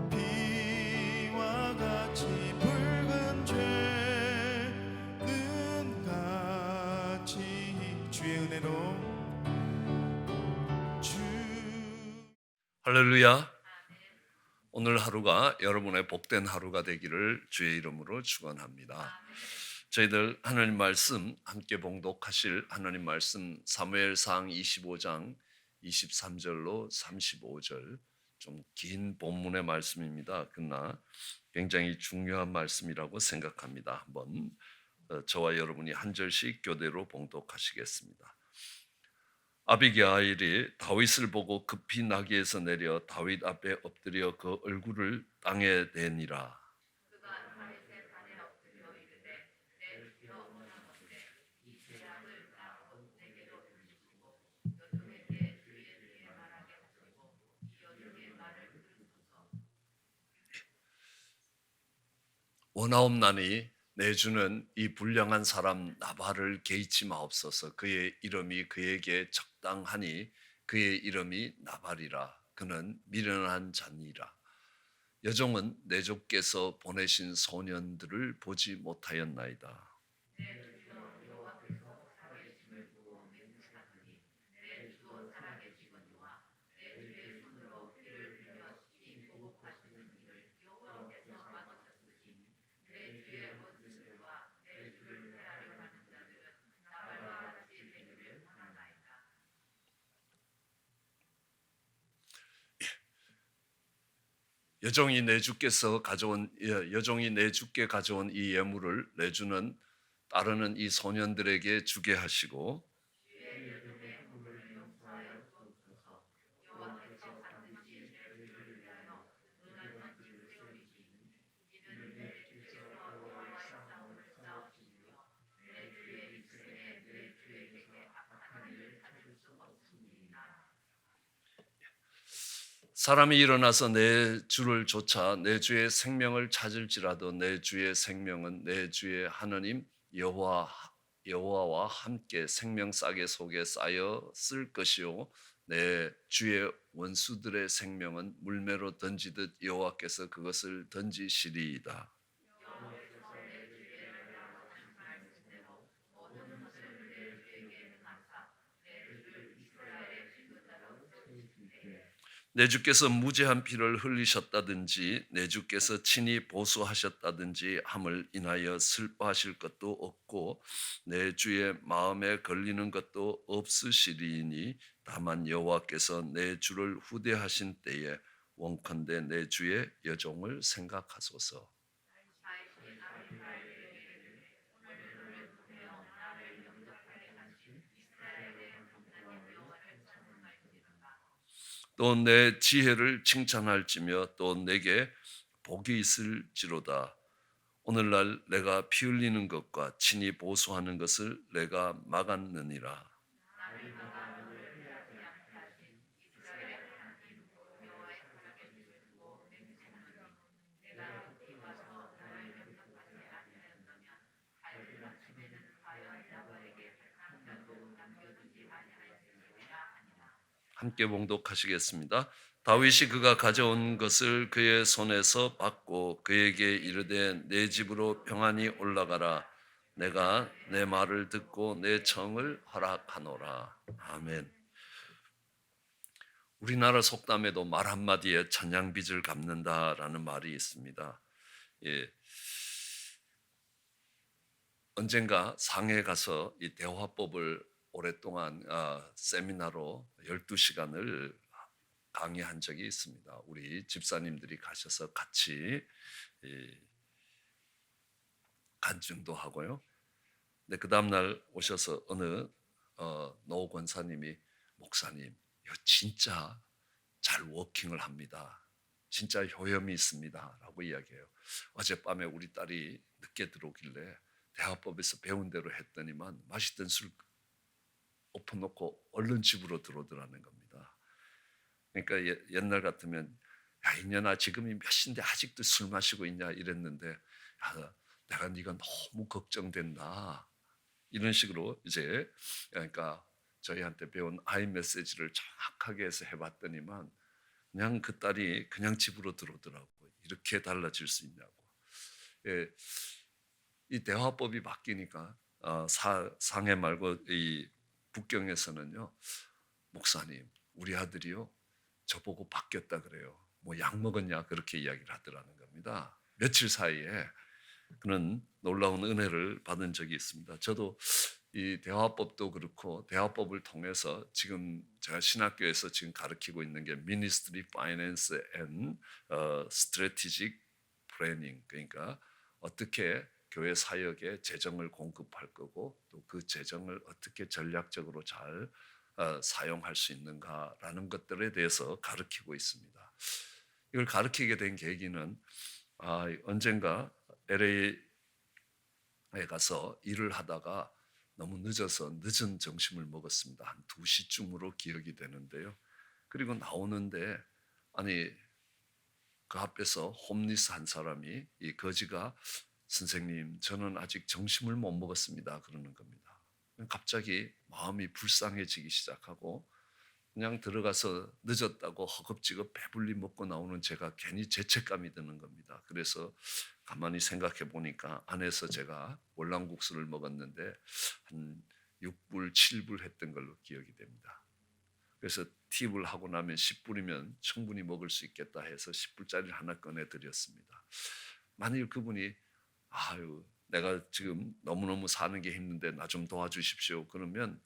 비와 같이 붉은 죄는 같이 주의 은혜로 주 할렐루야. 오늘 하루가 여러분의 복된 하루가 되기를 주의 이름으로 축원합니다. 저희들 하나님 말씀 함께 봉독하실 하나님 말씀 사무엘상 25장 23절로 35절 좀 긴 본문의 말씀입니다. 그러나 굉장히 중요한 말씀이라고 생각합니다. 한번 저와 여러분이 한 절씩 교대로 봉독하시겠습니다. 아비게일이 다윗을 보고 급히 나귀에서 내려 다윗 앞에 엎드려 그 얼굴을 땅에 대니라. 원하옵나니 내주는 이 불량한 사람 나발을 개의치 마옵소서. 그의 이름이 그에게 적당하니 그의 이름이 나발이라. 그는 미련한 자니라. 여종은 내 주께서 보내신 소년들을 보지 못하였나이다. 여종이 내 주께 가져온 이 예물을 내주는 따르는 이 소년들에게 주게 하시고 사람이 일어나서 내 주를 쫓아 내 주의 생명을 찾을지라도 내 주의 생명은 내 주의 하나님 여호와와 함께 생명 싸개 속에 쌓여 쓸 것이요 내 주의 원수들의 생명은 물매로 던지듯 여호와께서 그것을 던지시리이다. 내 주께서 무죄한 피를 흘리셨다든지 내 주께서 친히 보수하셨다든지 함을 인하여 슬퍼하실 것도 없고 내 주의 마음에 걸리는 것도 없으시리니 다만 여호와께서 내 주를 후대하신 때에 원컨대 내 주의 여종을 생각하소서. 또 내 지혜를 칭찬할지며 또 내게 복이 있을지로다. 오늘날 내가 피 흘리는 것과 친히 보수하는 것을 내가 막았느니라. 함께 봉독하시겠습니다. 다윗이 그가 가져온 것을 그의 손에서 받고 그에게 이르되 내 집으로 평안히 올라가라. 내가 내 말을 듣고 내 청을 허락하노라. 아멘. 우리나라 속담에도 말 한마디에 천냥빚을 갚는다라는 말이 있습니다. 예. 언젠가 상해에 가서 이 대화법을 오랫동안 세미나로 12시간을 강의한 적이 있습니다. 우리 집사님들이 가셔서 같이 간증도 하고요. 근데 그 다음날 오셔서 어느 노 권사님이 목사님, 이거 진짜 잘 워킹을 합니다. 진짜 효험이 있습니다. 라고 이야기해요. 어젯밤에 우리 딸이 늦게 들어오길래 대화법에서 배운 대로 했더니만 맛있던 술 엎어놓고 얼른 집으로 들어오더라는 겁니다. 그러니까 옛날 같으면 야 이년아 지금이 몇 시인데 아직도 술 마시고 있냐 이랬는데 야, 내가 네가 너무 걱정된다 이런 식으로 이제 그러니까 저희한테 배운 아이 메시지를 정확하게 해서 해봤더니만 그냥 그 딸이 그냥 집으로 들어오더라고. 이렇게 달라질 수 있냐고. 예, 이 대화법이 바뀌니까 상해 말고 이 북경에서는요, 목사님, 우리 아들이요, 저보고 바뀌었다 그래요. 뭐 약 먹었냐 그렇게 이야기를 하더라는 겁니다. 며칠 사이에 그런 놀라운 은혜를 받은 적이 있습니다. 저도 이 대화법도 그렇고 대화법을 통해서 지금 제가 신학교에서 지금 가르치고 있는 게 Ministry Finance and Strategic Planning, 그러니까 어떻게 교회 사역에 재정을 공급할 거고 또 그 재정을 어떻게 전략적으로 잘 사용할 수 있는가라는 것들에 대해서 가르치고 있습니다. 이걸 가르치게 된 계기는 언젠가 LA에 가서 일을 하다가 너무 늦어서 늦은 점심을 먹었습니다. 한 2시쯤으로 기억이 되는데요. 그리고 나오는데 아니 그 앞에서 홈리스 한 사람이 이 거지가 선생님 저는 아직 점심을 못 먹었습니다 그러는 겁니다. 갑자기 마음이 불쌍해지기 시작하고 그냥 들어가서 늦었다고 허겁지겁 배불리 먹고 나오는 제가 괜히 죄책감이 드는 겁니다. 그래서 가만히 생각해 보니까 안에서 제가 월남국수를 먹었는데 한 6불, 7불 했던 걸로 기억이 됩니다. 그래서 팁을 하고 나면 10불이면 충분히 먹을 수 있겠다 해서 10불짜리를 하나 꺼내 드렸습니다. 만일 그분이 아유 내가 지금 너무너무 사는 게 힘든데 나 좀 도와주십시오 그러면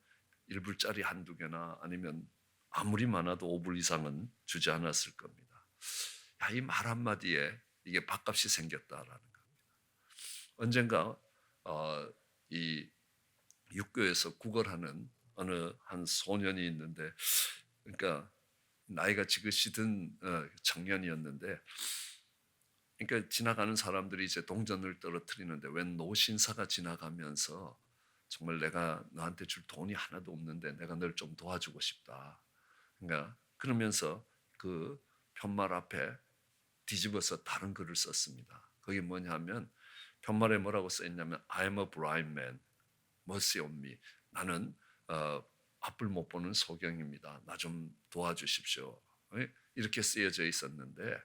1불짜리 한두 개나 아니면 아무리 많아도 5불 이상은 주지 않았을 겁니다. 이 말 한마디에 이게 밥값이 생겼다라는 겁니다. 언젠가 이 육교에서 구걸하는 어느 한 소년이 있는데, 그러니까 나이가 지긋이 든 청년이었는데, 그러니까 지나가는 사람들이 이제 동전을 떨어뜨리는데 웬 노신사가 지나가면서 정말 내가 너한테 줄 돈이 하나도 없는데 내가 널 좀 도와주고 싶다. 그러니까 그러면서 그 편말 앞에 뒤집어서 다른 글을 썼습니다. 그게 뭐냐면 편말에 뭐라고 써 있냐면 I'm a blind man, mercy on me. 나는 앞을 못 보는 소경입니다. 나 좀 도와주십시오. 이렇게 쓰여져 있었는데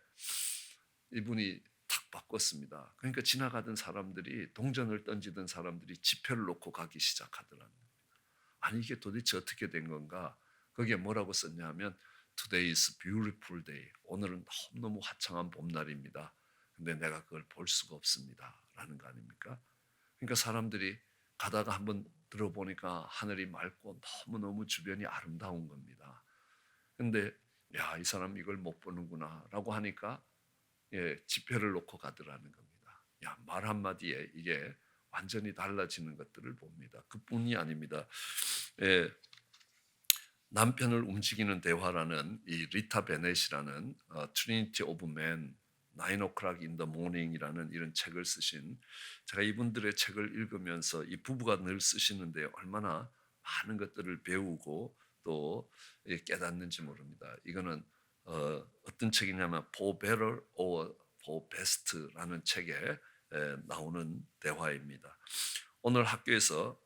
이분이 탁 바꿨습니다. 그러니까 지나가던 사람들이 동전을 던지던 사람들이 지폐를 놓고 가기 시작하더라는 겁니다. 아니 이게 도대체 어떻게 된 건가? 거기에 뭐라고 썼냐면 Today is beautiful day. 오늘은 너무너무 화창한 봄날입니다. 근데 내가 그걸 볼 수가 없습니다. 라는 거 아닙니까? 그러니까 사람들이 가다가 한번 들어보니까 하늘이 맑고 너무너무 주변이 아름다운 겁니다. 근데 야, 이 사람 이걸 못 보는구나 라고 하니까 지폐를 놓고 가더라는 겁니다. 야, 말 한마디에 이게 완전히 달라지는 것들을 봅니다. 그뿐이 아닙니다. 남편을 움직이는 대화라는 이 리타 베넷이라는 트리니티 오브 맨, 9 o'clock in the morning이라는 이런 책을 쓰신, 제가 이분들의 책을 읽으면서 이 부부가 늘 쓰시는데 얼마나 많은 것들을 배우고 또 깨닫는지 모릅니다. 이거는 어떤 책이냐면 For Better or For Best라는 책에 나오는 대화입니다. 오늘 학교에서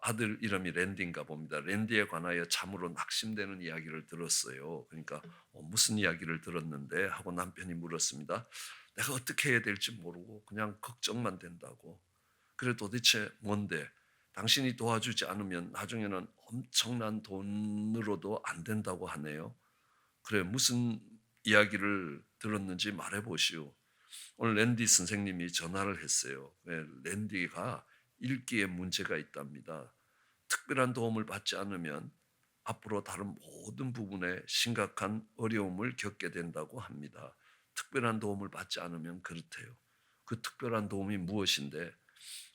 아들 이름이 랜디인가 봅니다. 랜디에 관하여 참으로 낙심되는 이야기를 들었어요. 그러니까 무슨 이야기를 들었는데 하고 남편이 물었습니다. 내가 어떻게 해야 될지 모르고 그냥 걱정만 된다고. 그래 도대체 뭔데? 당신이 도와주지 않으면 나중에는 엄청난 돈으로도 안 된다고 하네요. 그래 무슨 이야기를 들었는지 말해보시오. 오늘 랜디 선생님이 전화를 했어요. 랜디가 읽기에 문제가 있답니다. 특별한 도움을 받지 않으면 앞으로 다른 모든 부분에 심각한 어려움을 겪게 된다고 합니다. 특별한 도움을 받지 않으면 그렇대요. 그 특별한 도움이 무엇인데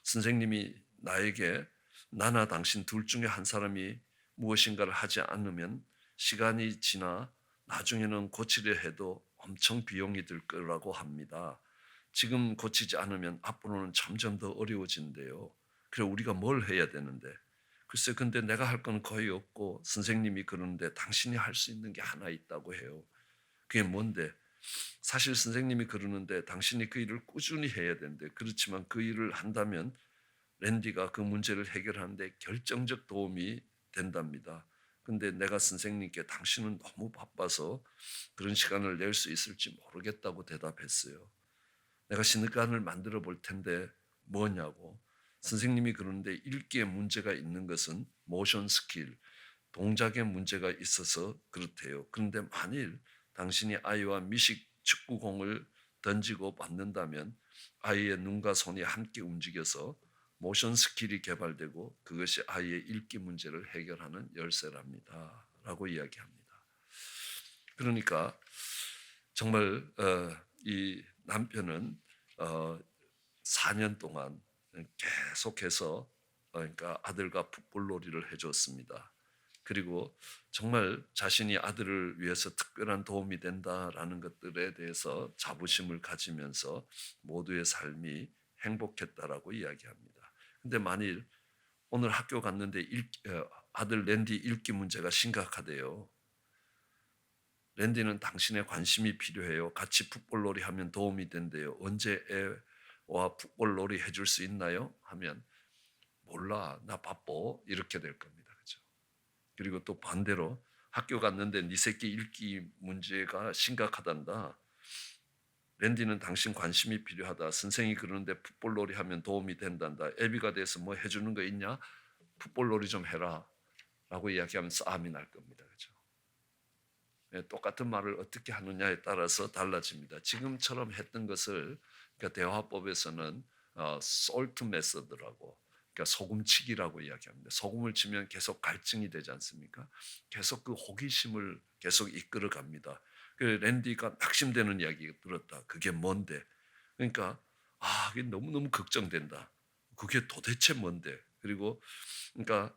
선생님이 나에게 나나 당신 둘 중에 한 사람이 무엇인가를 하지 않으면 시간이 지나 나중에는 고치려 해도 엄청 비용이 들 거라고 합니다. 지금 고치지 않으면 앞으로는 점점 더 어려워진대요. 그래 우리가 뭘 해야 되는데? 글쎄 근데 내가 할 건 거의 없고 선생님이 그러는데 당신이 할 수 있는 게 하나 있다고 해요. 그게 뭔데? 사실 선생님이 그러는데 당신이 그 일을 꾸준히 해야 된대. 그렇지만 그 일을 한다면 랜디가 그 문제를 해결하는데 결정적 도움이 된답니다. 근데 내가 선생님께 당신은 너무 바빠서 그런 시간을 낼 수 있을지 모르겠다고 대답했어요. 내가 시간을 만들어 볼 텐데 뭐냐고. 선생님이 그러는데 읽기에 문제가 있는 것은 모션 스킬, 동작에 문제가 있어서 그렇대요. 그런데 만일 당신이 아이와 미식 축구공을 던지고 받는다면 아이의 눈과 손이 함께 움직여서 모션 스킬이 개발되고 그것이 아이의 읽기 문제를 해결하는 열쇠랍니다. 라고 이야기합니다. 그러니까 정말 이 남편은 4년 동안 계속해서 그러니까 아들과 풋볼놀이를 해줬습니다. 그리고 정말 자신이 아들을 위해서 특별한 도움이 된다라는 것들에 대해서 자부심을 가지면서 모두의 삶이 행복했다라고 이야기합니다. 근데 만일 오늘 학교 갔는데 아들 랜디 읽기 문제가 심각하대요. 랜디는 당신의 관심이 필요해요. 같이 풋볼놀이 하면 도움이 된대요. 언제 애와 풋볼놀이 해줄 수 있나요? 하면 몰라, 나 바빠, 이렇게 될 겁니다. 그렇죠? 그리고 또 반대로 학교 갔는데 네 새끼 읽기 문제가 심각하단다. 랜디는 당신 관심이 필요하다. 선생이 그러는데 풋볼놀이 하면 도움이 된단다. 애비가 돼서 뭐 해주는 거 있냐? 풋볼놀이 좀 해라. 라고 이야기하면 싸움이 날 겁니다. 그렇죠? 똑같은 말을 어떻게 하느냐에 따라서 달라집니다. 지금처럼 했던 것을 그러니까 대화법에서는 salt method라고, 그러니까 소금치기라고 이야기합니다. 소금을 치면 계속 갈증이 되지 않습니까? 계속 그 호기심을 계속 이끌어 갑니다. 그 랜디가 낙심되는 이야기 들었다. 그게 뭔데? 그러니까 이게 너무너무 걱정된다. 그게 도대체 뭔데? 그리고 그러니까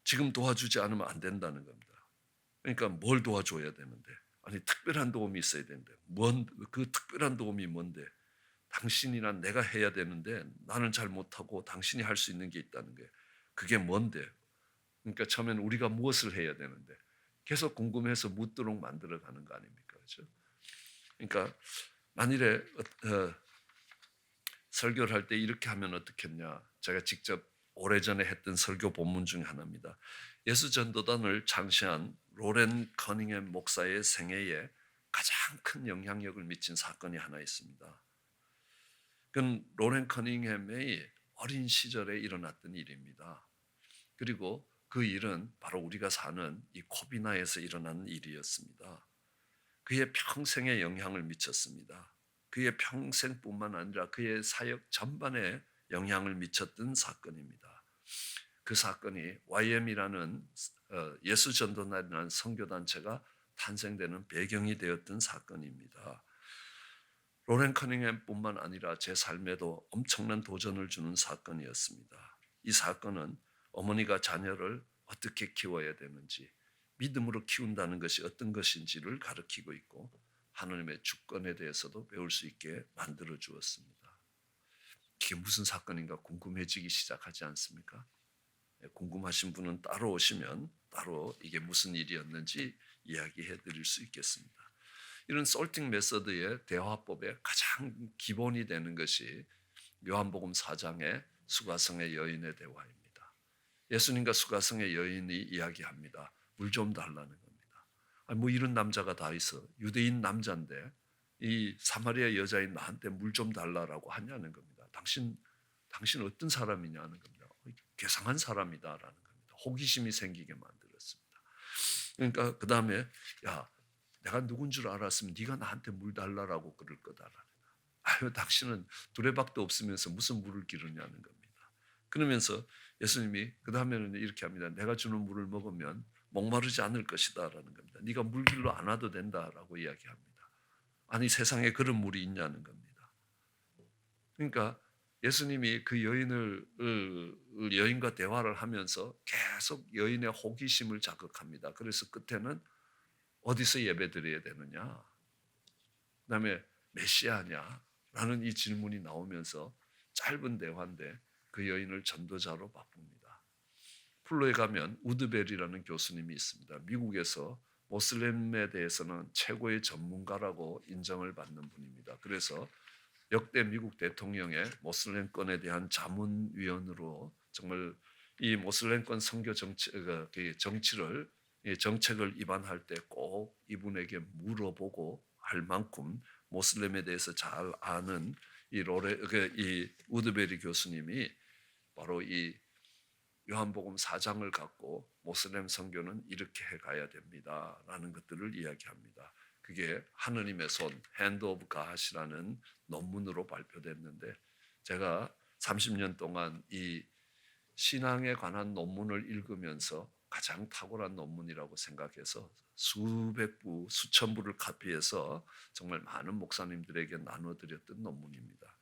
지금 도와주지 않으면 안 된다는 겁니다. 그러니까 뭘 도와줘야 되는데, 아니 특별한 도움이 있어야 되는데, 그 특별한 도움이 뭔데? 당신이나 내가 해야 되는데 나는 잘 못하고 당신이 할 수 있는 게 있다는 게, 그게 뭔데? 그러니까 처음엔 우리가 무엇을 해야 되는데 계속 궁금해서 묻도록 만들어가는 거 아닙니까? 그렇죠? 그러니까 만일에 설교를 할 때 이렇게 하면 어떻겠냐? 제가 직접 오래전에 했던 설교 본문 중에 하나입니다. 예수 전도단을 창시한 로렌 커닝햄 목사의 생애에 가장 큰 영향력을 미친 사건이 하나 있습니다. 그건 로렌 커닝햄의 어린 시절에 일어났던 일입니다. 그리고 그 일은 바로 우리가 사는 이 코비나에서 일어난 일이었습니다. 그의 평생에 영향을 미쳤습니다. 그의 평생뿐만 아니라 그의 사역 전반에 영향을 미쳤던 사건입니다. 그 사건이 YM이라는 예수전도단이라는 선교단체가 탄생되는 배경이 되었던 사건입니다. 로렌 커닝햄뿐만 아니라 제 삶에도 엄청난 도전을 주는 사건이었습니다. 이 사건은 어머니가 자녀를 어떻게 키워야 되는지, 믿음으로 키운다는 것이 어떤 것인지를 가르치고 있고 하나님의 주권에 대해서도 배울 수 있게 만들어 주었습니다. 이게 무슨 사건인가 궁금해지기 시작하지 않습니까? 궁금하신 분은 따로 오시면 따로 이게 무슨 일이었는지 이야기해 드릴 수 있겠습니다. 이런 솔팅 메서드의 대화법의 가장 기본이 되는 것이 요한복음 4장의 수가성의 여인의 대화입니다. 예수님과 수가성의 여인이 이야기합니다. 물 좀 달라는 겁니다. 뭐 이런 남자가 다 있어. 유대인 남자인데 이 사마리아 여자인 나한테 물 좀 달라라고 하냐는 겁니다. 당신 어떤 사람이냐는 겁니다. 괴상한 사람이다라는 겁니다. 호기심이 생기게 만들었습니다. 그러니까 그 다음에 야, 내가 누군 줄 알았으면 네가 나한테 물 달라라고 그럴 거다라는 거야. 아유, 당신은 두레박도 없으면서 무슨 물을 기르냐는 겁니다. 그러면서 예수님이 그 다음에는 이렇게 합니다. 내가 주는 물을 먹으면 목마르지 않을 것이다라는 겁니다. 네가 물 길러 안 와도 된다라고 이야기합니다. 아니 세상에 그런 물이 있냐는 겁니다. 그러니까 예수님이 그 여인과 대화를 하면서 계속 여인의 호기심을 자극합니다. 그래서 끝에는 어디서 예배드려야 되느냐? 그다음에 메시아냐? 라는 이 질문이 나오면서 짧은 대화인데 그 여인을 전도자로 바꿉니다. 플로에 가면 우드벨이라는 교수님이 있습니다. 미국에서 모슬렘에 대해서는 최고의 전문가라고 인정을 받는 분입니다. 그래서 역대 미국 대통령의 모슬렘권에 대한 자문위원으로 정말 이 모슬렘권 선교 정치를 정책을 입안할 때 꼭 이분에게 물어보고 할 만큼 모슬렘에 대해서 잘 아는 이 우드베리 교수님이 바로 이 요한복음 4장을 갖고 모슬렘 선교는 이렇게 해가야 됩니다라는 것들을 이야기합니다. 그게 하느님의 손, Hand of God이라는 논문으로 발표됐는데 제가 30년 동안 이 신앙에 관한 논문을 읽으면서 가장 탁월한 논문이라고 생각해서 수백 부, 수천 부를 카피해서 정말 많은 목사님들에게 나눠드렸던 논문입니다.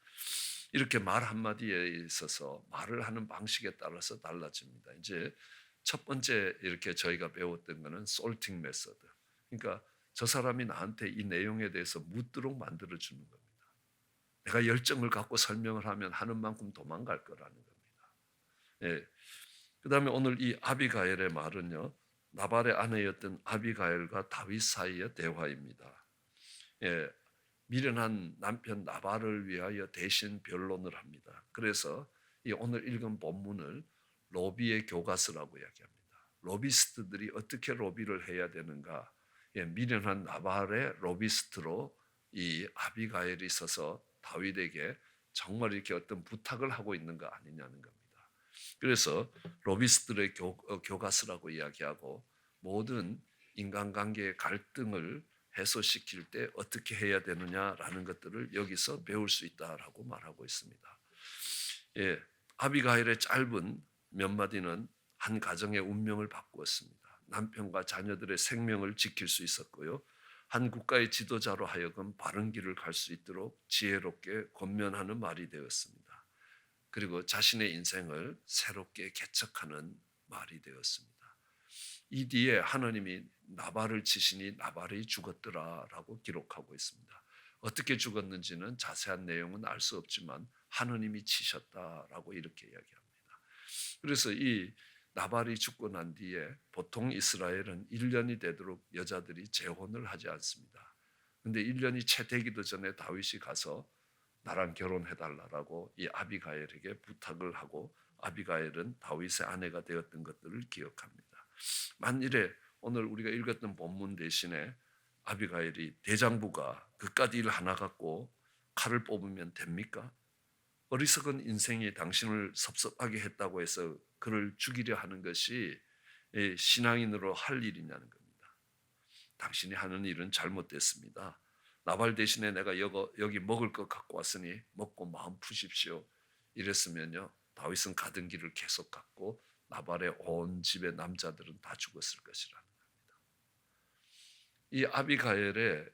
이렇게 말 한마디에 있어서 말을 하는 방식에 따라서 달라집니다. 이제 첫 번째 이렇게 저희가 배웠던 거는 솔팅 메서드. 그러니까 저 사람이 나한테 이 내용에 대해서 묻도록 만들어 주는 겁니다. 내가 열정을 갖고 설명을 하면 하는 만큼 도망갈 거라는 겁니다. 예. 그다음에 오늘 이 아비가일의 말은요. 나발의 아내였던 아비가일과 다윗 사이의 대화입니다. 예. 미련한 남편 나발을 위하여 대신 변론을 합니다. 그래서 이 오늘 읽은 본문을 로비의 교과서라고 이야기합니다. 로비스트들이 어떻게 로비를 해야 되는가? 예, 미련한 나발의 로비스트로 이 아비가일이 있어서 다윗에게 정말 이렇게 어떤 부탁을 하고 있는 거 아니냐는 겁니다. 그래서 로비스트들의 교과서라고 이야기하고 모든 인간관계의 갈등을 해소시킬 때 어떻게 해야 되느냐라는 것들을 여기서 배울 수 있다라고 말하고 있습니다. 예, 아비가일의 짧은 몇 마디는 한 가정의 운명을 바꾸었습니다. 남편과 자녀들의 생명을 지킬 수 있었고요. 한 국가의 지도자로 하여금 바른 길을 갈 수 있도록 지혜롭게 권면하는 말이 되었습니다. 그리고 자신의 인생을 새롭게 개척하는 말이 되었습니다. 이 뒤에 하나님이 나발을 치시니 나발이 죽었더라라고 기록하고 있습니다. 어떻게 죽었는지는 자세한 내용은 알 수 없지만 하나님이 치셨다라고 이렇게 이야기합니다. 그래서 이 나발이 죽고 난 뒤에 보통 이스라엘은 1년이 되도록 여자들이 재혼을 하지 않습니다. 근데 1년이 채 되기도 전에 다윗이 가서 나랑 결혼해달라고 이 아비가일에게 부탁을 하고 아비가일은 다윗의 아내가 되었던 것들을 기억합니다. 만일에 오늘 우리가 읽었던 본문 대신에 아비가일이 대장부가 그깟 일 하나 갖고 칼을 뽑으면 됩니까? 어리석은 인생이 당신을 섭섭하게 했다고 해서 그를 죽이려 하는 것이 신앙인으로 할 일이냐는 겁니다. 당신이 하는 일은 잘못됐습니다. 나발 대신에 내가 여기 먹을 것 갖고 왔으니 먹고 마음 푸십시오. 이랬으면요 다윗은 가던 길을 계속 갔고 나발의 온 집의 남자들은 다 죽었을 것이라는 겁니다. 이 아비가일의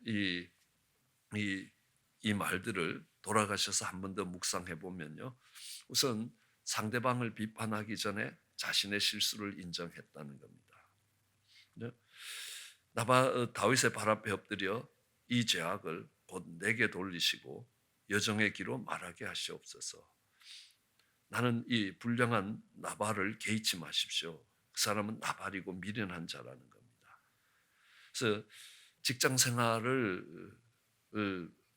이 말들을 돌아가셔서 한 번 더 묵상해 보면요, 우선 상대방을 비판하기 전에 자신의 실수를 인정했다는 겁니다. 다윗의 발 앞에 엎드려 이 죄악을 곧 내게 돌리시고 여정의 길로 말하게 하시옵소서. 나는 이 불량한 나발을 개의치 마십시오. 그 사람은 나발이고 미련한 자라는 겁니다. 그래서 직장 생활을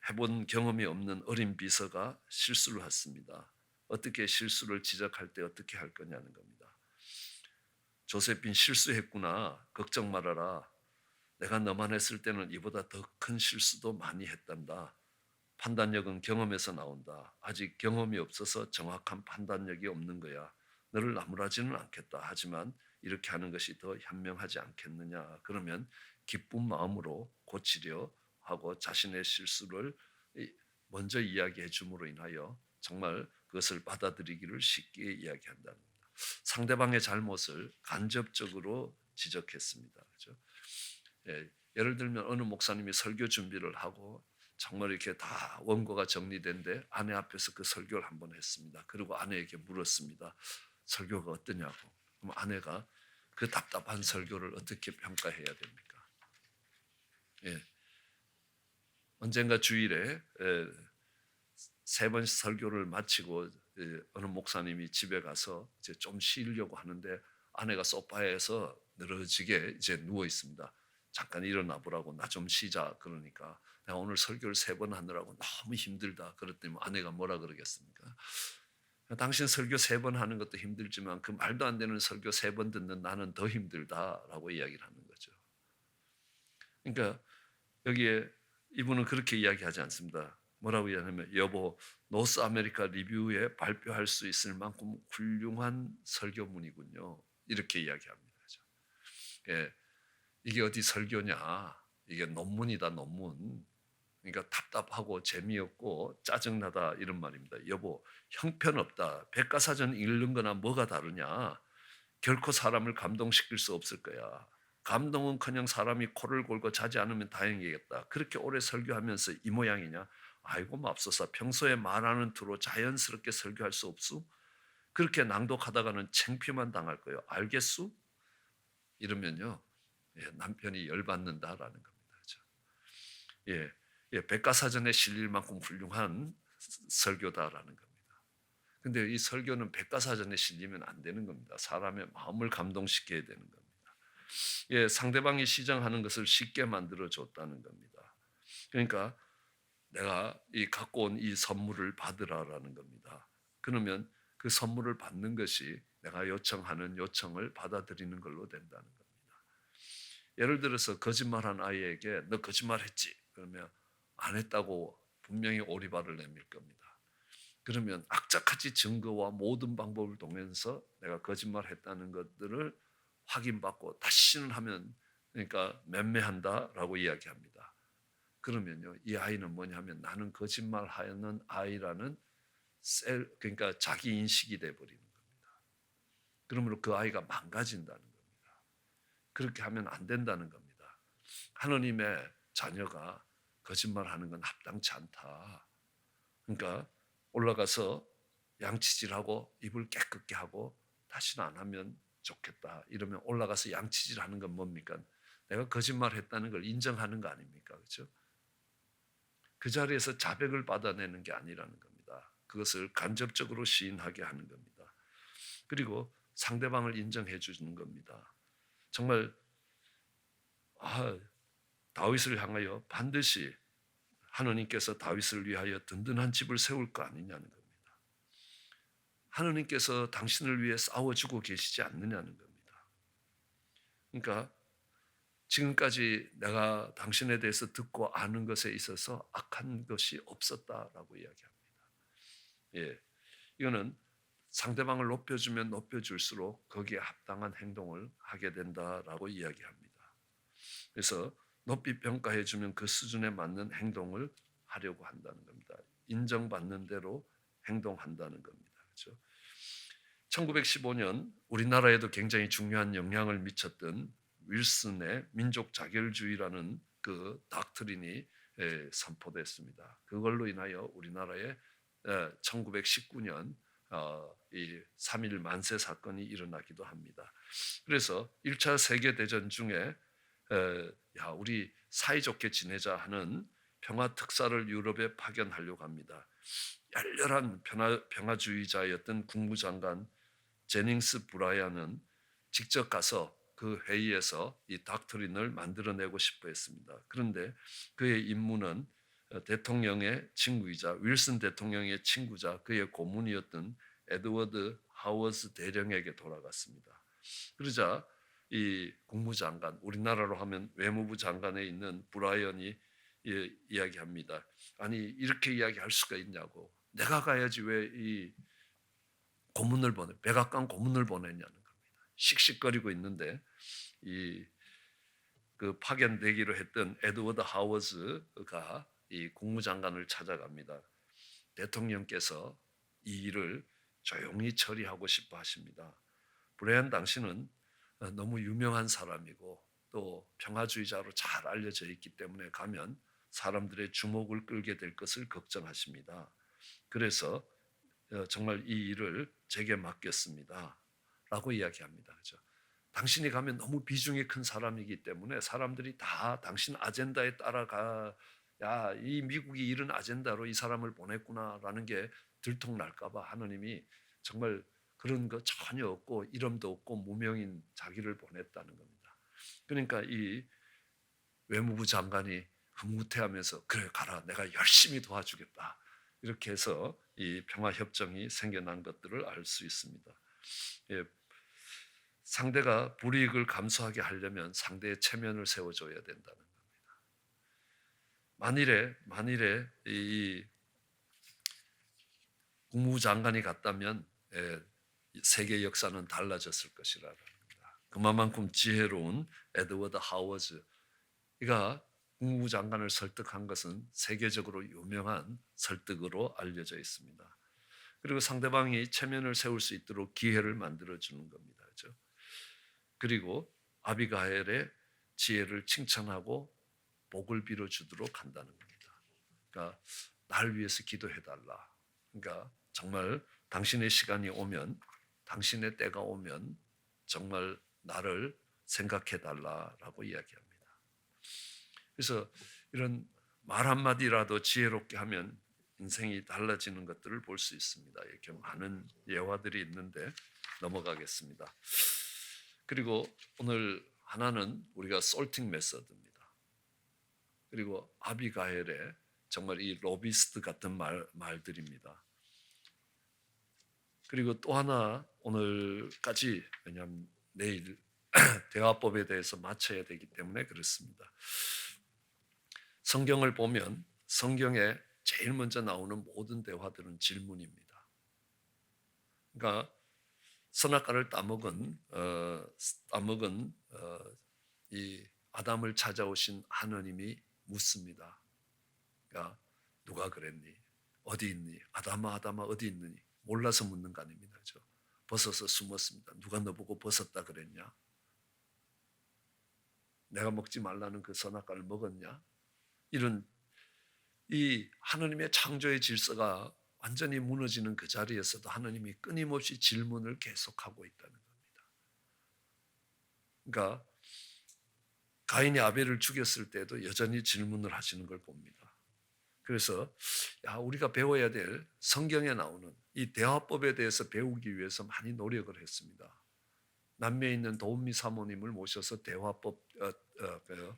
해본 경험이 없는 어린 비서가 실수를 했습니다. 어떻게 실수를 지적할 때 어떻게 할 거냐는 겁니다. 조세핀 실수했구나. 걱정 말아라. 내가 너만 했을 때는 이보다 더 큰 실수도 많이 했단다. 판단력은 경험에서 나온다. 아직 경험이 없어서 정확한 판단력이 없는 거야. 너를 나무라지는 않겠다. 하지만 이렇게 하는 것이 더 현명하지 않겠느냐. 그러면 기쁜 마음으로 고치려 하고 자신의 실수를 먼저 이야기해 줌으로 인하여 정말 그것을 받아들이기를 쉽게 이야기한다는 겁니다. 상대방의 잘못을 간접적으로 지적했습니다. 그렇죠? 예를 들면 어느 목사님이 설교 준비를 하고 정말 이렇게 다 원고가 정리된데 아내 앞에서 그 설교를 한번 했습니다. 그리고 아내에게 물었습니다. 설교가 어떠냐고. 그럼 아내가 그 답답한 설교를 어떻게 평가해야 됩니까? 예. 언젠가 주일에 3번 설교를 마치고 어느 목사님이 집에 가서 이제 좀 쉬려고 하는데 아내가 소파에서 늘어지게 이제 누워 있습니다. 잠깐 일어나 보라고, 나 좀 쉬자. 그러니까 내가 오늘 설교를 3번 하느라고 너무 힘들다. 그랬더니 아내가 뭐라 그러겠습니까? 당신 설교 3번 하는 것도 힘들지만 그 말도 안 되는 설교 3번 듣는 나는 더 힘들다라고 이야기를 하는 거예요. 그러니까 여기에 이분은 그렇게 이야기하지 않습니다. 뭐라고 이야기하냐면 여보 노스 아메리카 리뷰에 발표할 수 있을 만큼 훌륭한 설교문이군요. 이렇게 이야기합니다. 그죠? 예, 이게 어디 설교냐? 이게 논문이다 논문. 그러니까 답답하고 재미없고 짜증나다 이런 말입니다. 여보 형편없다. 백과사전 읽는 거나 뭐가 다르냐. 결코 사람을 감동시킬 수 없을 거야. 감동은커녕 사람이 코를 골고 자지 않으면 다행이겠다. 그렇게 오래 설교하면서 이 모양이냐? 아이고 맙소사. 평소에 말하는 투로 자연스럽게 설교할 수 없수? 그렇게 낭독하다가는 창피만 당할 거예요. 알겠수? 이러면요, 예, 남편이 열받는다라는 겁니다. 그렇죠? 예, 예, 백과사전에 실릴 만큼 훌륭한 설교다라는 겁니다. 근데 이 설교는 백과사전에 실리면 안 되는 겁니다. 사람의 마음을 감동시켜야 되는 겁니다. 예, 상대방이 시정하는 것을 쉽게 만들어 줬다는 겁니다. 그러니까 내가 이 갖고 온 이 선물을 받으라라는 겁니다. 그러면 그 선물을 받는 것이 내가 요청하는 요청을 받아들이는 걸로 된다는 겁니다. 예를 들어서 거짓말한 아이에게 너 거짓말했지? 그러면 안 했다고 분명히 오리발을 내밀 겁니다. 그러면 악착같이 증거와 모든 방법을 통해서 내가 거짓말했다는 것들을 확인받고 다시는 하면 그러니까 맴매한다라고 이야기합니다. 그러면요 이 아이는 뭐냐면 나는 거짓말하는 아이라는 그러니까 자기 인식이 돼 버리는 겁니다. 그러므로 그 아이가 망가진다는 겁니다. 그렇게 하면 안 된다는 겁니다. 하나님의 자녀가 거짓말하는 건 합당치 않다. 그러니까 올라가서 양치질하고 입을 깨끗게 하고 다시는 안 하면 좋겠다. 이러면 올라가서 양치질하는 건 뭡니까? 내가 거짓말했다는 걸 인정하는 거 아닙니까? 그렇죠? 그 자리에서 자백을 받아내는 게 아니라는 겁니다. 그것을 간접적으로 시인하게 하는 겁니다. 그리고 상대방을 인정해 주는 겁니다. 정말 다윗을 향하여 반드시 하나님께서 다윗을 위하여 든든한 집을 세울 거 아니냐는 겁니다. 하나님께서 당신을 위해 싸워주고 계시지 않느냐는 겁니다. 그러니까 지금까지 내가 당신에 대해서 듣고 아는 것에 있어서 악한 것이 없었다라고 이야기합니다. 예, 이거는 상대방을 높여주면 높여줄수록 거기에 합당한 행동을 하게 된다라고 이야기합니다. 그래서 높이 평가해주면 그 수준에 맞는 행동을 하려고 한다는 겁니다. 인정받는 대로 행동한다는 겁니다. 그렇죠? 1915년 우리나라에도 굉장히 중요한 영향을 미쳤던 윌슨의 민족 자결주의라는 그 닥트린이 선포됐습니다. 그걸로 인하여 우리나라에 1919년 이 3.1 만세 사건이 일어나기도 합니다. 그래서 1차 세계대전 중에 우리 사이좋게 지내자 하는 평화 특사를 유럽에 파견하려고 합니다. 열렬한 평화주의자였던 국무장관 제닝스 브라이언은 직접 가서 그 회의에서 이 닥트린을 만들어내고 싶어 했습니다. 그런데 그의 임무는 대통령의 친구이자 윌슨 대통령의 친구자 그의 고문이었던 에드워드 하워즈 대령에게 돌아갔습니다. 그러자 이 국무장관, 우리나라로 하면 외무부 장관에 있는 브라이언이 이야기합니다. 아니 이렇게 이야기할 수가 있냐고. 내가 가야지 왜 이 고문을 보내 백악관 고문을 보내냐는 겁니다. 씩씩거리고 있는데 그 파견되기로 했던 에드워드 하워즈가 이 국무장관을 찾아갑니다. 대통령께서 이 일을 조용히 처리하고 싶어 하십니다. 브레안 당신은 너무 유명한 사람이고 또 평화주의자로 잘 알려져 있기 때문에 가면 사람들의 주목을 끌게 될 것을 걱정하십니다. 그래서 정말 이 일을 제게 맡겼습니다. 라고 이야기합니다. 그렇죠? 당신이 가면 너무 비중이 큰 사람이기 때문에 사람들이 다 당신 아젠다에 따라가 이 미국이 이런 아젠다로 이 사람을 보냈구나라는 게 들통날까봐 하나님이 정말 그런 거 전혀 없고 이름도 없고 무명인 자기를 보냈다는 겁니다. 그러니까 이 외무부 장관이 흐뭇해하면서 그래 가라 내가 열심히 도와주겠다 이렇게 해서 이 평화협정이 생겨난 것들을 알 수 있습니다. 예, 상대가 불이익을 감수하게 하려면 상대의 체면을 세워줘야 된다는 겁니다. 만일에 이 국무장관이 갔다면 세계 역사는 달라졌을 것이라는 겁니다. 그만큼 지혜로운 에드워드 하워즈가 국무장관을 설득한 것은 세계적으로 유명한 설득으로 알려져 있습니다. 그리고 상대방이 체면을 세울 수 있도록 기회를 만들어 주는 겁니다. 그렇죠? 그리고 아비가일의 지혜를 칭찬하고 복을 빌어 주도록 한다는 겁니다. 그러니까 날 위해서 기도해 달라. 그러니까 정말 당신의 시간이 오면, 당신의 때가 오면 정말 나를 생각해 달라라고 이야기합니다. 그래서 이런 말 한마디라도 지혜롭게 하면 인생이 달라지는 것들을 볼 수 있습니다. 이렇게 많은 예화들이 있는데 넘어가겠습니다. 그리고 오늘 하나는 우리가 솔팅 메서드입니다. 그리고 아비가일의 정말 이 로비스트 같은 말들입니다. 그리고 또 하나 오늘까지, 왜냐하면 내일 대화법에 대해서 맞춰야 되기 때문에 그렇습니다. 성경을 보면 성경에 제일 먼저 나오는 모든 대화들은 질문입니다. 그러니까 선악과를 따먹은 이 아담을 찾아오신 하나님이 묻습니다. 그러니까 누가 그랬니? 어디 있니? 아담아 어디 있느니? 몰라서 묻는 거 아닙니다. 벗어서 숨었습니다. 누가 너보고 벗었다 그랬냐? 내가 먹지 말라는 그 선악과를 먹었냐? 이런 이 하나님의 창조의 질서가 완전히 무너지는 그 자리에서도 하나님이 끊임없이 질문을 계속하고 있다는 겁니다. 그러니까 가인이 아벨을 죽였을 때도 여전히 질문을 하시는 걸 봅니다. 그래서 우리가 배워야 될 성경에 나오는 이 대화법에 대해서 배우기 위해서 많이 노력을 했습니다. 남미에 있는 도은미 사모님을 모셔서 대화법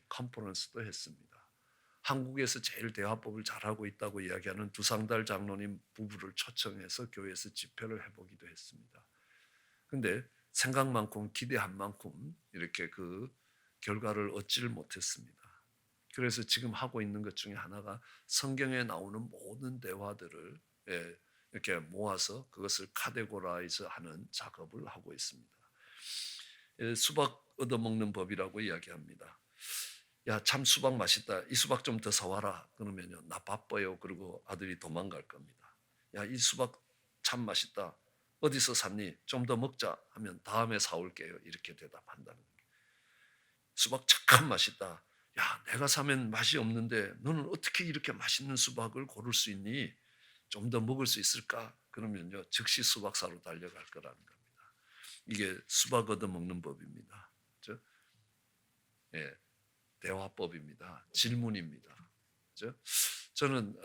컨퍼런스도 했습니다. 한국에서 제일 대화법을 잘하고 있다고 이야기하는 두상달 장로님 부부를 초청해서 교회에서 집회를 해보기도 했습니다. 그런데 생각만큼 기대한 만큼 이렇게 그 결과를 얻지를 못했습니다. 그래서 지금 하고 있는 것 중에 하나가 성경에 나오는 모든 대화들을 이렇게 모아서 그것을 카테고라이즈하는 작업을 하고 있습니다. 수박 얻어먹는 법이라고 이야기합니다. 야, 참 수박 맛있다. 이 수박 좀 더 사와라. 그러면요, 나 바빠요. 그리고 아들이 도망갈 겁니다. 야, 이 수박 참 맛있다. 어디서 샀니? 좀 더 먹자 하면 다음에 사올게요. 이렇게 대답한다는 거예요. 수박 참 맛있다. 야, 내가 사면 맛이 없는데 너는 어떻게 이렇게 맛있는 수박을 고를 수 있니? 좀 더 먹을 수 있을까? 그러면요, 즉시 수박 사러 달려갈 거라는 겁니다. 이게 수박 얻어먹는 법입니다. 그렇죠? 예, 대화법입니다. 질문입니다. 그렇죠? 저는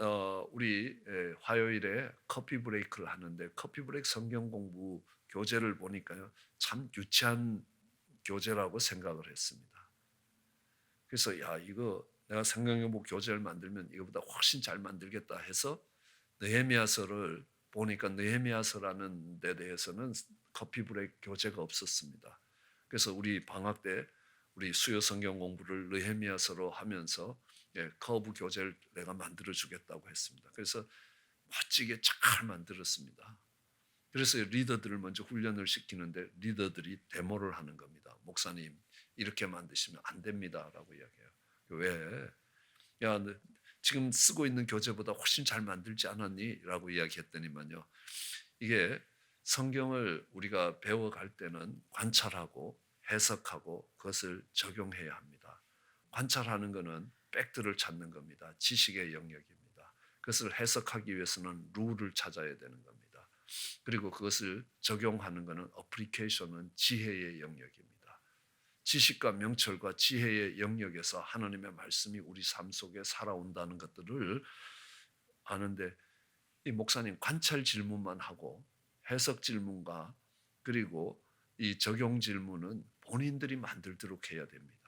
우리 화요일에 커피 브레이크를 하는데 커피 브레이크 성경 공부 교재를 보니까요, 참 유치한 교재라고 생각을 했습니다. 그래서 이거 내가 성경 공부 교재를 만들면 이거보다 훨씬 잘 만들겠다 해서 느헤미야서를 보니까 느헤미야서라는 데 대해서는 커피 브레이크 교재가 없었습니다. 그래서 우리 방학 때 우리 수요 성경 공부를 느헤미야서로 하면서 커브 교재를 내가 만들어 주겠다고 했습니다. 그래서 멋지게 잘 만들었습니다. 그래서 리더들을 먼저 훈련을 시키는데 리더들이 데모를 하는 겁니다. 목사님, 이렇게 만드시면 안 됩니다라고 이야기해요. 왜? 야, 지금 쓰고 있는 교재보다 훨씬 잘 만들지 않았니? 라고 이야기했더니만요, 이게 성경을 우리가 배워갈 때는 관찰하고 해석하고 그것을 적용해야 합니다. 관찰하는 것은 팩트를 찾는 겁니다. 지식의 영역입니다. 그것을 해석하기 위해서는 룰을 찾아야 되는 겁니다. 그리고 그것을 적용하는 것은 어플리케이션은 지혜의 영역입니다. 지식과 명철과 지혜의 영역에서 하나님의 말씀이 우리 삶 속에 살아온다는 것들을 아는데, 이 목사님 관찰 질문만 하고 해석 질문과 그리고 이 적용 질문은 본인들이 만들도록 해야 됩니다.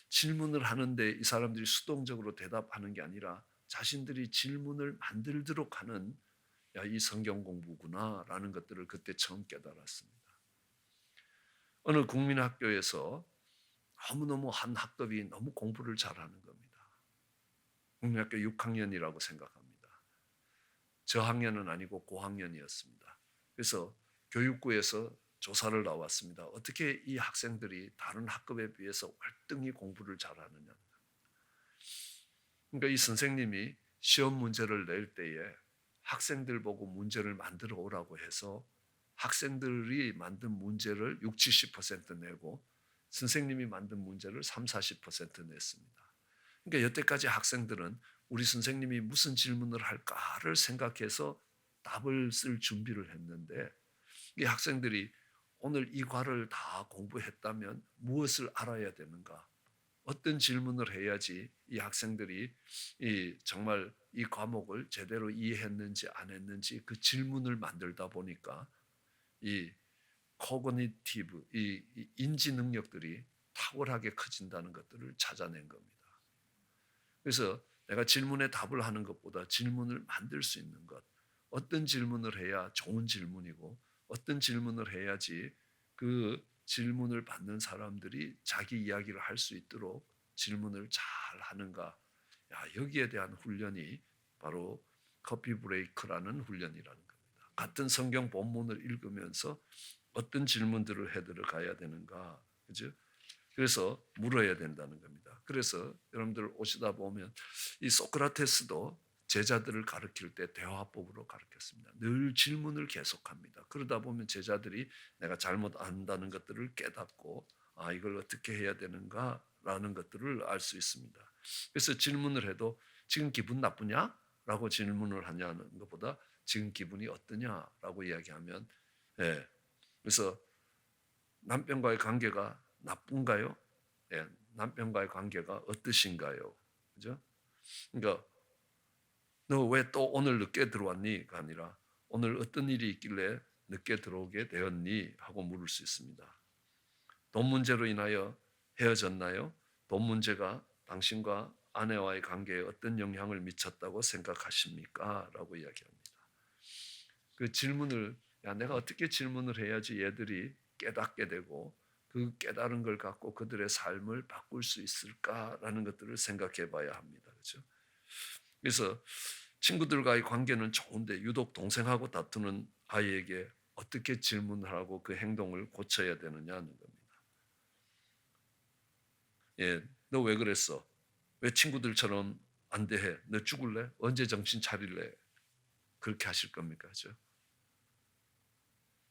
질문을 하는데 이 사람들이 수동적으로 대답하는 게 아니라 자신들이 질문을 만들도록 하는 이 성경 공부구나라는 것들을 그때 처음 깨달았습니다. 어느 국민학교에서 너무너무 한 학급이 너무 공부를 잘하는 겁니다. 국민학교 6학년이라고 생각합니다. 저학년은 아니고 고학년이었습니다. 그래서 교육부에서 조사를 나왔습니다. 어떻게 이 학생들이 다른 학급에 비해서 월등히 공부를 잘하느냐. 그러니까 이 선생님이 시험 문제를 낼 때에 학생들 보고 문제를 만들어 오라고 해서 학생들이 만든 문제를 60, 70% 내고 선생님이 만든 문제를 30, 40% 냈습니다. 그러니까 여태까지 학생들은 우리 선생님이 무슨 질문을 할까를 생각해서 답을 쓸 준비를 했는데 이 학생들이 오늘 이 과를 다 공부했다면 무엇을 알아야 되는가? 어떤 질문을 해야지 이 학생들이 정말 이 과목을 제대로 이해했는지 안 했는지 그 질문을 만들다 보니까 이 코그니티브, 이 인지 능력들이 탁월하게 커진다는 것들을 찾아낸 겁니다. 그래서 내가 질문에 답을 하는 것보다 질문을 만들 수 있는 것, 어떤 질문을 해야 좋은 질문이고 어떤 질문을 해야지 그 질문을 받는 사람들이 자기 이야기를 할 수 있도록 질문을 잘 하는가. 여기에 대한 훈련이 바로 커피 브레이크라는 훈련이라는 겁니다. 같은 성경 본문을 읽으면서 어떤 질문들을 해 들어가야 되는가. 그죠? 그래서 물어야 된다는 겁니다. 그래서 여러분들 오시다 보면 이 소크라테스도 제자들을 가르칠 때 대화법으로 가르쳤습니다. 늘 질문을 계속합니다. 그러다 보면 제자들이 내가 잘못 안다는 것들을 깨닫고 이걸 어떻게 해야 되는가라는 것들을 알 수 있습니다. 그래서 질문을 해도 지금 기분 나쁘냐? 라고 질문을 하냐는 것보다 지금 기분이 어떠냐라고 이야기하면 그래서 남편과의 관계가 나쁜가요? 남편과의 관계가 어떠신가요? 그죠? 그러니까 너 왜 또 오늘 늦게 들어왔니?가 아니라 오늘 어떤 일이 있길래 늦게 들어오게 되었니? 하고 물을 수 있습니다. 돈 문제로 인하여 헤어졌나요? 돈 문제가 당신과 아내와의 관계에 어떤 영향을 미쳤다고 생각하십니까? 라고 이야기합니다. 그 질문을 내가 어떻게 질문을 해야지 얘들이 깨닫게 되고 그 깨달은 걸 갖고 그들의 삶을 바꿀 수 있을까라는 것들을 생각해 봐야 합니다. 그렇죠? 그래서 친구들과의 관계는 좋은데 유독 동생하고 다투는 아이에게 어떻게 질문하고 그 행동을 고쳐야 되느냐는 겁니다. 너 왜 그랬어? 왜 친구들처럼 안 대해? 너 죽을래? 언제 정신 차릴래? 그렇게 하실 겁니까? 그렇죠?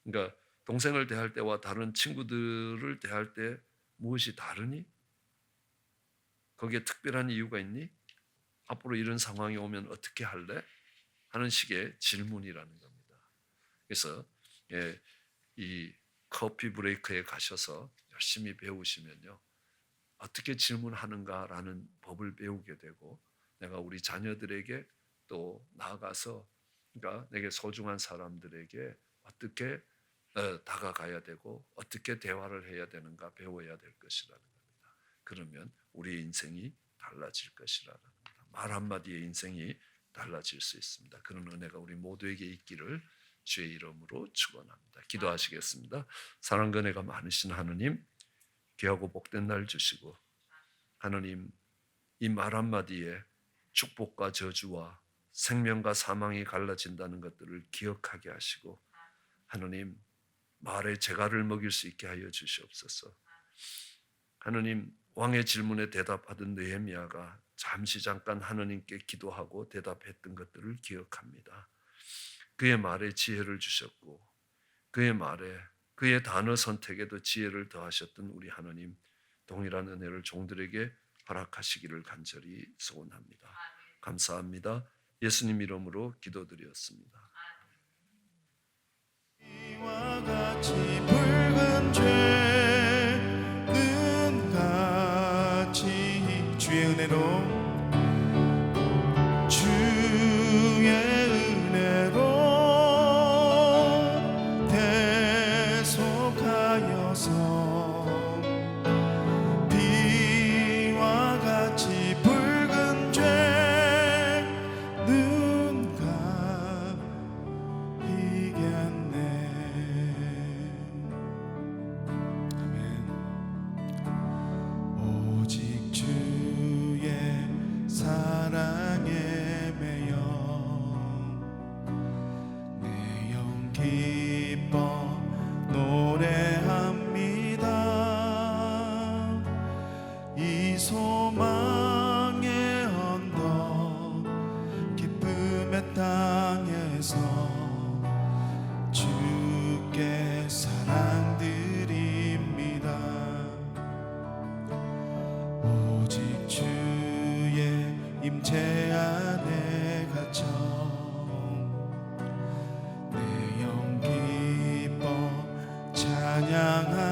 그러니까 동생을 대할 때와 다른 친구들을 대할 때 무엇이 다르니? 거기에 특별한 이유가 있니? 앞으로 이런 상황이 오면 어떻게 할래? 하는 식의 질문이라는 겁니다. 그래서 이 커피 브레이크에 가셔서 열심히 배우시면요. 어떻게 질문하는가라는 법을 배우게 되고 내가 우리 자녀들에게 또 나아가서 그러니까 내게 소중한 사람들에게 어떻게 다가가야 되고 어떻게 대화를 해야 되는가 배워야 될 것이라는 겁니다. 그러면 우리의 인생이 달라질 것이라는 겁니다. 말 한마디의 인생이 달라질 수 있습니다. 그런 은혜가 우리 모두에게 있기를 주의 이름으로 축원합니다. 기도하시겠습니다. 사랑과 은혜가 많으신 하느님 귀하고 복된 날 주시고 하느님 이 말 한마디에 축복과 저주와 생명과 사망이 갈라진다는 것들을 기억하게 하시고 하느님 말에 재갈을 먹일 수 있게 하여 주시옵소서. 하느님 왕의 질문에 대답하던 느헤미야가 잠깐 하느님께 기도하고 대답했던 것들을 기억합니다. 그의 말에 지혜를 주셨고 그의 말에 그의 단어 선택에도 지혜를 더하셨던 우리 하느님 동일한 은혜를 종들에게 허락하시기를 간절히 소원합니다. 감사합니다. 예수님 이름으로 기도드렸습니다. 이와 같이 붉은 죄는 같이 주의 은혜로 대속하여서 비와 같이 붉은 죄는 가 이겼네. 기뻐 노래합니다. 이 소망의 언덕 기쁨의 땅에서 주께 사랑 드립니다. 오직 주의 임재 안에 갇혀 내 영 기뻐 찬양하